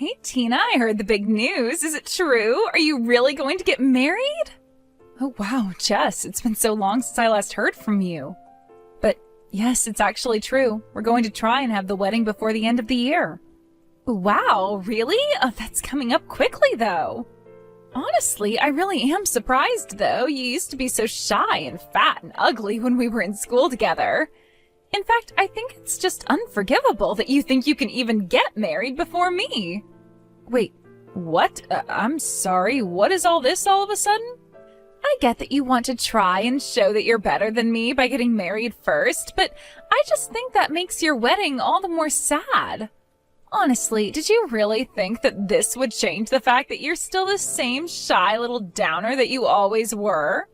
Hey Tina, I heard the big news. Is it true? Are you really going to get married? Oh wow, Jess, it's been so long since I last heard from you. But yes, it's actually true. We're going to try and have the wedding before the end of the year. Wow, really? That's coming up quickly though. Honestly, I really am surprised though. You used to be so shy and fat and ugly when we were in school together. In fact, I think it's just unforgivable that you think you can even get married before me. Wait, what? I'm sorry, what is all this all of a sudden? I get that you want to try and show that you're better than me by getting married first, but I just think that makes your wedding all the more sad. Honestly, did you really think that this would change the fact that you're still the same shy little downer that you always were?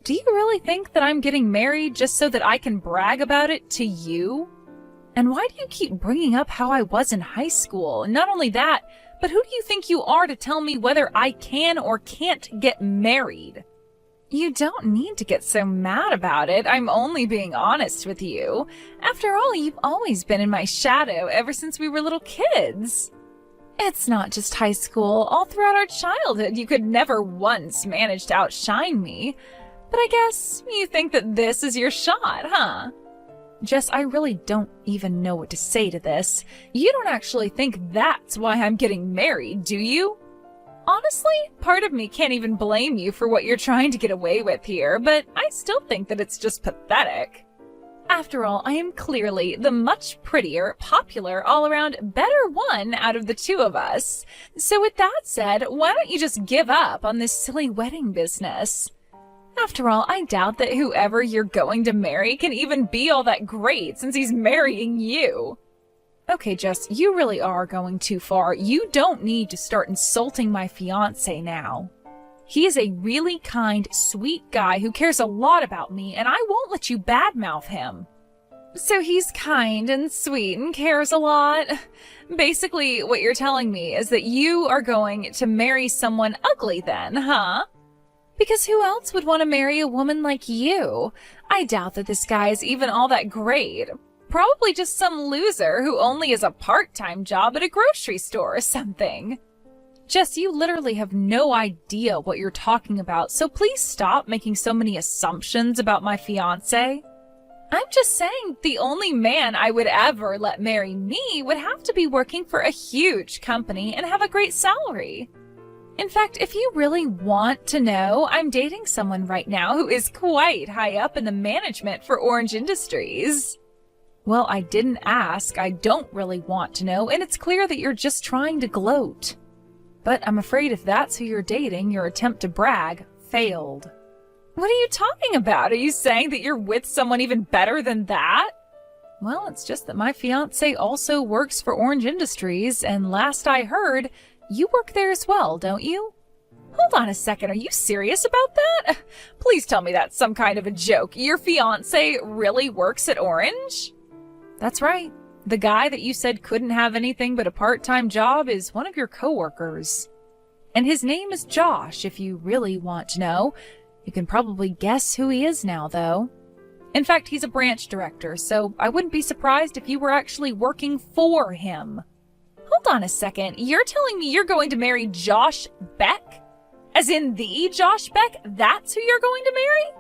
Do you really think that I'm getting married just so that I can brag about it to you? And why do you keep bringing up how I was in high school? And not only that, but who do you think you are to tell me whether I can or can't get married? You don't need to get so mad about it. I'm only being honest with you. After all, you've always been in my shadow ever since we were little kids. It's not just high school. All throughout our childhood, you could never once manage to outshine me. But I guess you think that this is your shot, huh? Jess, I really don't even know what to say to this. You don't actually think that's why I'm getting married, do you? Honestly, part of me can't even blame you for what you're trying to get away with here, but I still think that it's just pathetic. After all, I am clearly the much prettier, popular, all-around better one out of the two of us. So with that said, why don't you just give up on this silly wedding business? After all, I doubt that whoever you're going to marry can even be all that great since he's marrying you. Okay, Jess, you really are going too far. You don't need to start insulting my fiancé now. He is a really kind, sweet guy who cares a lot about me, and I won't let you badmouth him. So he's kind and sweet and cares a lot? Basically, what you're telling me is that you are going to marry someone ugly then, huh? Because who else would want to marry a woman like you? I doubt that this guy is even all that great. Probably just some loser who only has a part-time job at a grocery store or something. Jess, you literally have no idea what you're talking about, so please stop making so many assumptions about my fiancé. I'm just saying the only man I would ever let marry me would have to be working for a huge company and have a great salary. In fact, if you really want to know, I'm dating someone right now who is quite high up in the management for Orange Industries. Well, I didn't ask, I don't really want to know, and it's clear that you're just trying to gloat. But I'm afraid if that's who you're dating, your attempt to brag failed. What are you talking about? Are you saying that you're with someone even better than that? Well, it's just that my fiancé also works for Orange Industries, and last I heard, you work there as well, don't you? Hold on a second, are you serious about that? Please tell me that's some kind of a joke. Your fiancé really works at Orange? That's right. The guy that you said couldn't have anything but a part-time job is one of your coworkers. And his name is Josh, if you really want to know. You can probably guess who he is now, though. In fact, he's a branch director, so I wouldn't be surprised if you were actually working for him. Hold on a second, you're telling me you're going to marry Josh Beck? As in the Josh Beck? That's who you're going to marry?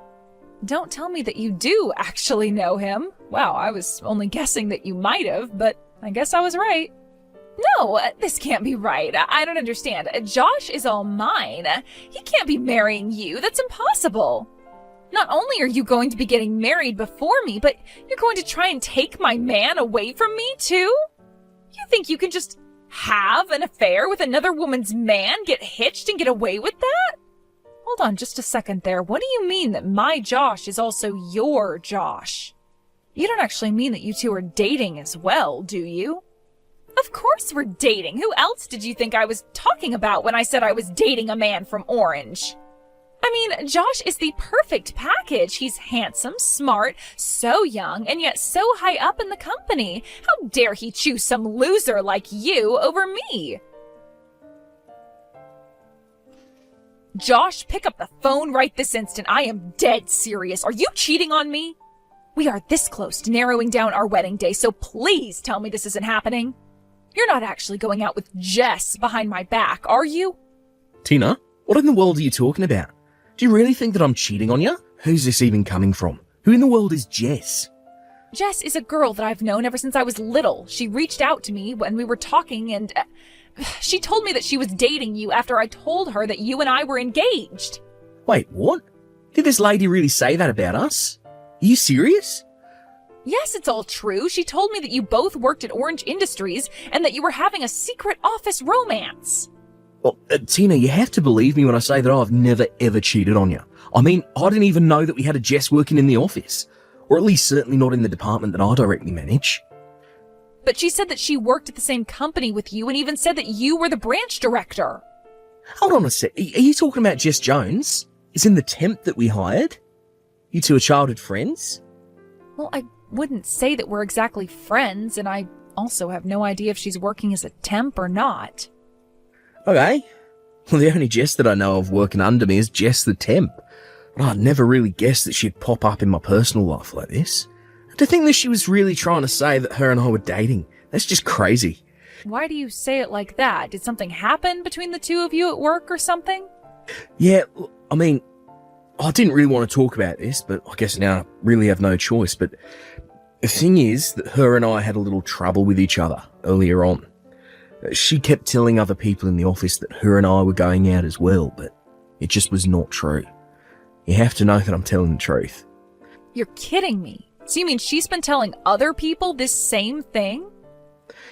Don't tell me that you do actually know him. Wow, I was only guessing that you might have, but I guess I was right. No, this can't be right. I don't understand. Josh is all mine. He can't be marrying you. That's impossible. Not only are you going to be getting married before me, but you're going to try and take my man away from me too? You think you can just have an affair with another woman's man, get hitched, and get away with that? Hold on just a second there. What do you mean that my Josh is also your Josh? You don't actually mean that you two are dating as well, do you? Of course we're dating. Who else did you think I was talking about when I said I was dating a man from Orange? I mean, Josh is the perfect package. He's handsome, smart, so young, and yet so high up in the company. How dare he choose some loser like you over me? Josh, pick up the phone right this instant. I am dead serious. Are you cheating on me? We are this close to narrowing down our wedding day, so please tell me this isn't happening. You're not actually going out with Jess behind my back, are you? Tina, what in the world are you talking about? Do you really think that I'm cheating on you? Who's this even coming from? Who in the world is Jess? Jess is a girl that I've known ever since I was little. She reached out to me when we were talking and she told me that she was dating you after I told her that you and I were engaged. Wait, what? Did this lady really say that about us? Are you serious? Yes, it's all true. She told me that you both worked at Orange Industries and that you were having a secret office romance. Well, Tina, you have to believe me when I say that I've never ever cheated on you. I mean, I didn't even know that we had a Jess working in the office. Or at least certainly not in the department that I directly manage. But she said that she worked at the same company with you and even said that you were the branch director. Hold on a sec. Are you talking about Jess Jones? Is in the temp that we hired? You two are childhood friends? Well, I wouldn't say that we're exactly friends, and I also have no idea if she's working as a temp or not. Okay. Well, the only Jess that I know of working under me is Jess the temp. But I'd never really guessed that she'd pop up in my personal life like this. To think that she was really trying to say that her and I were dating, that's just crazy. Why do you say it like that? Did something happen between the two of you at work or something? Yeah, I mean, I didn't really want to talk about this, but I guess now I really have no choice. But the thing is that her and I had a little trouble with each other earlier on. She kept telling other people in the office that her and I were going out as well, but it just was not true. You have to know that I'm telling the truth. You're kidding me. So you mean she's been telling other people this same thing?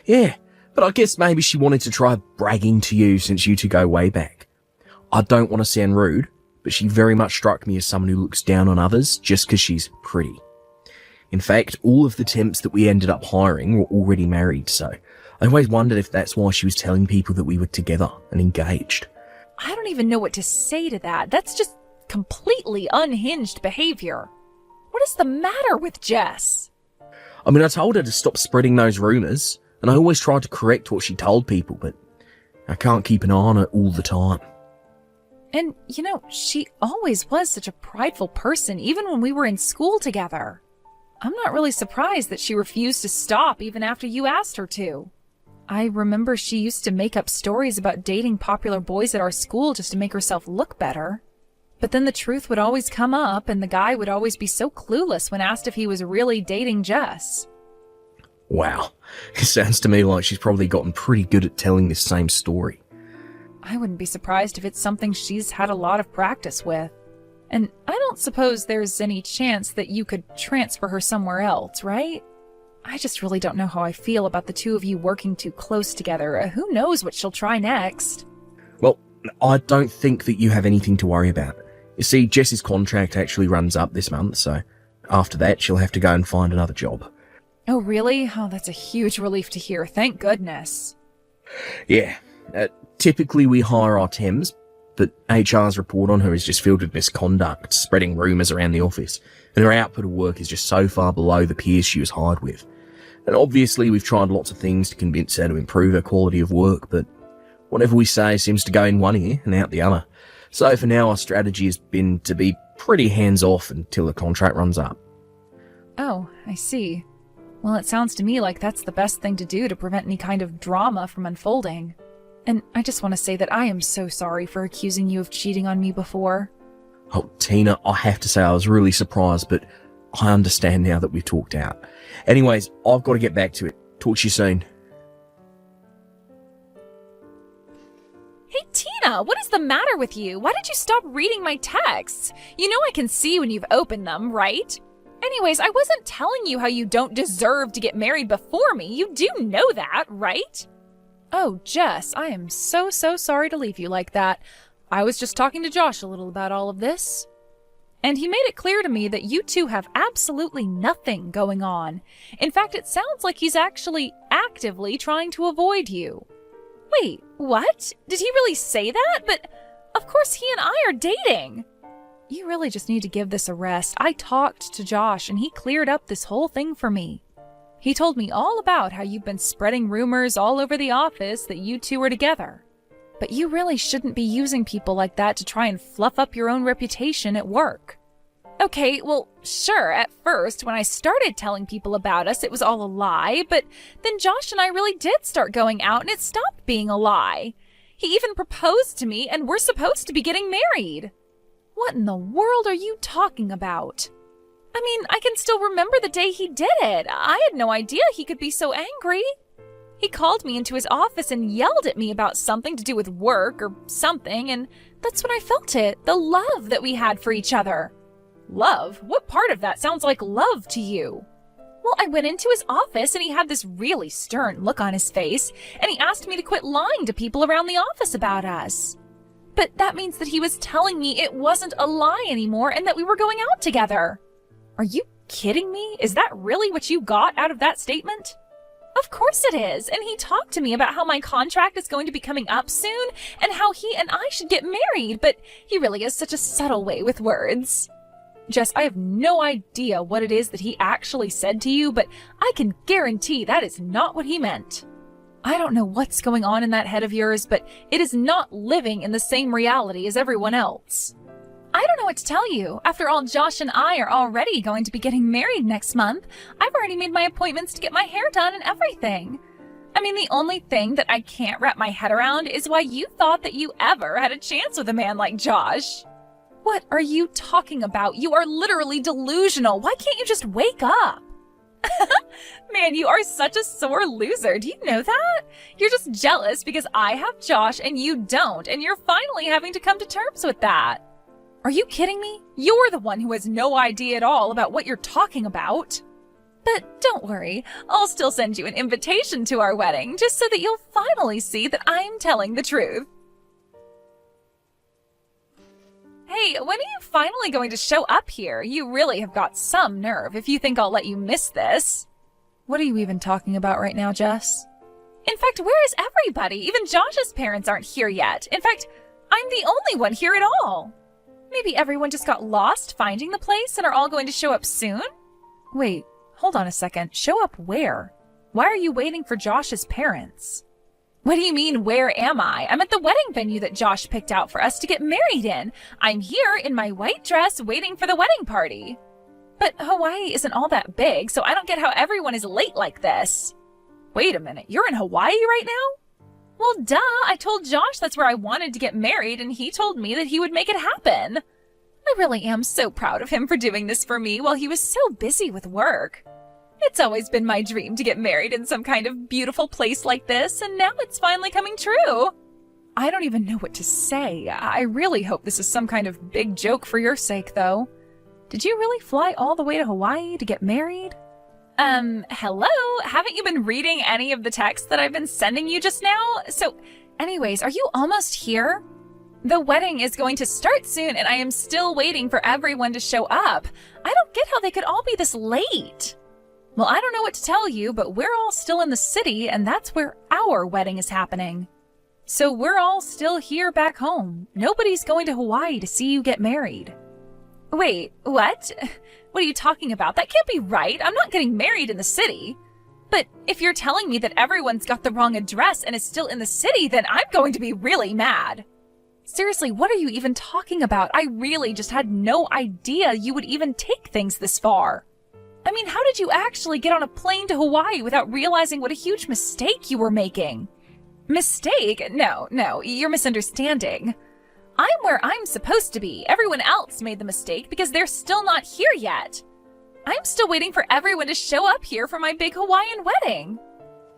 Yeah, but I guess maybe she wanted to try bragging to you since you two go way back. I don't want to sound rude, but she very much struck me as someone who looks down on others just because she's pretty. In fact, all of the temps that we ended up hiring were already married, so I always wondered if that's why she was telling people that we were together and engaged. I don't even know what to say to that. That's just completely unhinged behavior. What is the matter with Jess? I mean, I told her to stop spreading those rumours, and I always tried to correct what she told people, but I can't keep an eye on her all the time. And, you know, she always was such a prideful person, even when we were in school together. I'm not really surprised that she refused to stop even after you asked her to. I remember she used to make up stories about dating popular boys at our school just to make herself look better. But then the truth would always come up, and the guy would always be so clueless when asked if he was really dating Jess. Wow. It sounds to me like she's probably gotten pretty good at telling this same story. I wouldn't be surprised if it's something she's had a lot of practice with. And I don't suppose there's any chance that you could transfer her somewhere else, right? I just really don't know how I feel about the two of you working too close together. Who knows what she'll try next? Well, I don't think that you have anything to worry about. You see, Jess's contract actually runs up this month, so after that she'll have to go and find another job. Oh, really? Oh, that's a huge relief to hear. Thank goodness. Yeah. Typically we hire our temps, but HR's report on her is just filled with misconduct, spreading rumours around the office, and her output of work is just so far below the peers she was hired with. And obviously we've tried lots of things to convince her to improve her quality of work, but whatever we say seems to go in one ear and out the other. So for now, our strategy has been to be pretty hands-off until the contract runs up. Oh, I see. Well, it sounds to me like that's the best thing to do to prevent any kind of drama from unfolding. And I just want to say that I am so sorry for accusing you of cheating on me before. Oh, Tina, I have to say I was really surprised, but I understand now that we've talked out. Anyways, I've got to get back to it. Talk to you soon. Hey, Tina, what is the matter with you? Why did you stop reading my texts? You know I can see when you've opened them, right? Anyways, I wasn't telling you how you don't deserve to get married before me. You do know that, right? Oh, Jess, I am so sorry to leave you like that. I was just talking to Josh a little about all of this. And he made it clear to me that you two have absolutely nothing going on. In fact, it sounds like he's actually actively trying to avoid you. Wait, what? Did he really say that? But of course he and I are dating. You really just need to give this a rest. I talked to Josh and he cleared up this whole thing for me. He told me all about how you've been spreading rumors all over the office that you two are together. But you really shouldn't be using people like that to try and fluff up your own reputation at work. Okay, well, sure, at first, when I started telling people about us, it was all a lie, but then Josh and I really did start going out and it stopped being a lie. He even proposed to me and we're supposed to be getting married. What in the world are you talking about? I mean, I can still remember the day he did it. I had no idea he could be so angry. He called me into his office and yelled at me about something to do with work or something, and that's when I felt it, the love that we had for each other. Love? What part of that sounds like love to you? Well, I went into his office and he had this really stern look on his face, and he asked me to quit lying to people around the office about us. But that means that he was telling me it wasn't a lie anymore and that we were going out together. Are you kidding me? Is that really what you got out of that statement? Of course it is, and he talked to me about how my contract is going to be coming up soon and how he and I should get married, but he really has such a subtle way with words. Jess, I have no idea what it is that he actually said to you, but I can guarantee that is not what he meant. I don't know what's going on in that head of yours, but it is not living in the same reality as everyone else. I don't know what to tell you. After all, Josh and I are already going to be getting married next month. I've already made my appointments to get my hair done and everything. I mean, the only thing that I can't wrap my head around is why you thought that you ever had a chance with a man like Josh. What are you talking about? You are literally delusional. Why can't you just wake up? Man, you are such a sore loser. Do you know that? You're just jealous because I have Josh and you don't, and you're finally having to come to terms with that. Are you kidding me? You're the one who has no idea at all about what you're talking about. But don't worry, I'll still send you an invitation to our wedding just so that you'll finally see that I'm telling the truth. Hey, when are you finally going to show up here? You really have got some nerve if you think I'll let you miss this. What are you even talking about right now, Jess? In fact, where is everybody? Even Josh's parents aren't here yet. In fact, I'm the only one here at all. Maybe everyone just got lost finding the place and are all going to show up soon? Wait, hold on a second. Show up where? Why are you waiting for Josh's parents? What do you mean, where am I? I'm at the wedding venue that Josh picked out for us to get married in. I'm here in my white dress waiting for the wedding party. But Hawaii isn't all that big, so I don't get how everyone is late like this. Wait a minute, you're in Hawaii right now? Well, duh, I told Josh that's where I wanted to get married, and he told me that he would make it happen. I really am so proud of him for doing this for me while he was so busy with work. It's always been my dream to get married in some kind of beautiful place like this, and now it's finally coming true. I don't even know what to say. I really hope this is some kind of big joke for your sake, though. Did you really fly all the way to Hawaii to get married? Hello? Haven't you been reading any of the texts that I've been sending you just now? So, anyways, are you almost here? The wedding is going to start soon, and I am still waiting for everyone to show up. I don't get how they could all be this late. Well, I don't know what to tell you, but we're all still in the city, and that's where our wedding is happening. So we're all still here back home. Nobody's going to Hawaii to see you get married. Wait, what? What are you talking about? That can't be right. I'm not getting married in the city. But if you're telling me that everyone's got the wrong address and is still in the city, then I'm going to be really mad. Seriously, what are you even talking about? I really just had no idea you would even take things this far. I mean, how did you actually get on a plane to Hawaii without realizing what a huge mistake you were making? Mistake? No, you're misunderstanding. I'm where I'm supposed to be. Everyone else made the mistake because they're still not here yet. I'm still waiting for everyone to show up here for my big Hawaiian wedding.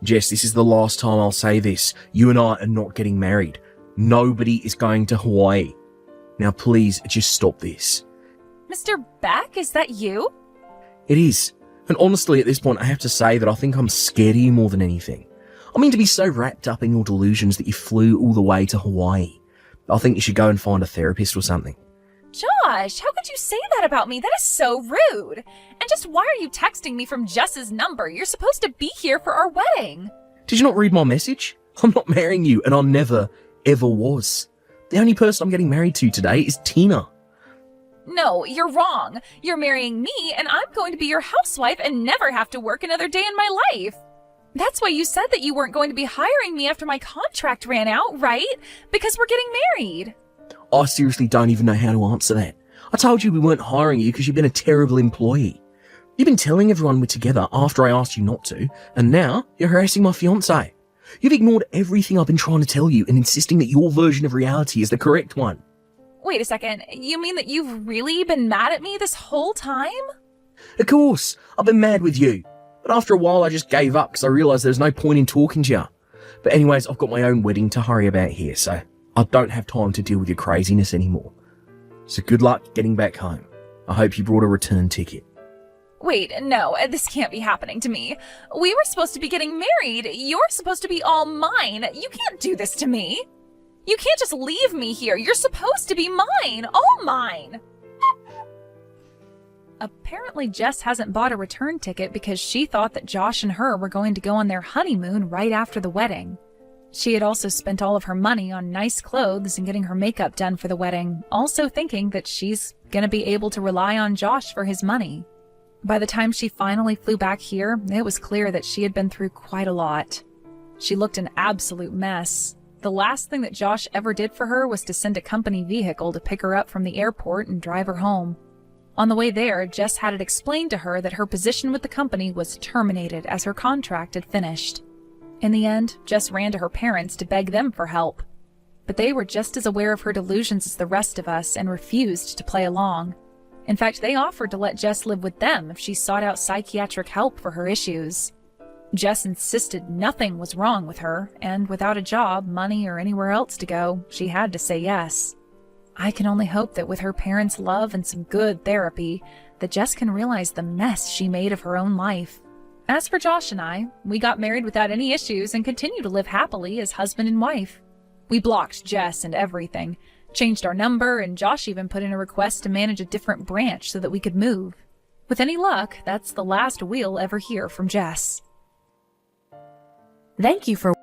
Jess, this is the last time I'll say this. You and I are not getting married. Nobody is going to Hawaii. Now please, just stop this. Mr. Beck, is that you? It is. And honestly, at this point, I have to say that I think I'm scared of you more than anything. I mean, to be so wrapped up in your delusions that you flew all the way to Hawaii. I think you should go and find a therapist or something. Josh, how could you say that about me? That is so rude. And just why are you texting me from Jess's number? You're supposed to be here for our wedding. Did you not read my message? I'm not marrying you, and I never, ever was. The only person I'm getting married to today is Tina. No, you're wrong. You're marrying me, and I'm going to be your housewife and never have to work another day in my life. That's why you said that you weren't going to be hiring me after my contract ran out, right? Because we're getting married. I seriously don't even know how to answer that. I told you we weren't hiring you because you've been a terrible employee. You've been telling everyone we're together after I asked you not to, and now you're harassing my fiancé. You've ignored everything I've been trying to tell you and insisting that your version of reality is the correct one. Wait a second, you mean that you've really been mad at me this whole time? Of course, I've been mad with you. But after a while I just gave up because I realised there's no point in talking to you. But anyways, I've got my own wedding to hurry about here, so I don't have time to deal with your craziness anymore. So good luck getting back home. I hope you brought a return ticket. Wait, no, this can't be happening to me. We were supposed to be getting married. You're supposed to be all mine. You can't do this to me. You can't just leave me here. You're supposed to be mine, all mine. Apparently, Jess hasn't bought a return ticket because she thought that Josh and her were going to go on their honeymoon right after the wedding. She had also spent all of her money on nice clothes and getting her makeup done for the wedding, also thinking that she's gonna be able to rely on Josh for his money. By the time she finally flew back here, it was clear that she had been through quite a lot. She looked an absolute mess. The last thing that Josh ever did for her was to send a company vehicle to pick her up from the airport and drive her home. On the way there, Jess had it explained to her that her position with the company was terminated as her contract had finished. In the end, Jess ran to her parents to beg them for help. But they were just as aware of her delusions as the rest of us and refused to play along. In fact, they offered to let Jess live with them if she sought out psychiatric help for her issues. Jess insisted nothing was wrong with her, and without a job, money, or anywhere else to go, she had to say yes. I can only hope that with her parents' love and some good therapy, that Jess can realize the mess she made of her own life. As for Josh and I, we got married without any issues and continue to live happily as husband and wife. We blocked Jess and everything, changed our number, and Josh even put in a request to manage a different branch so that we could move. With any luck, that's the last we'll ever hear from Jess. Thank you for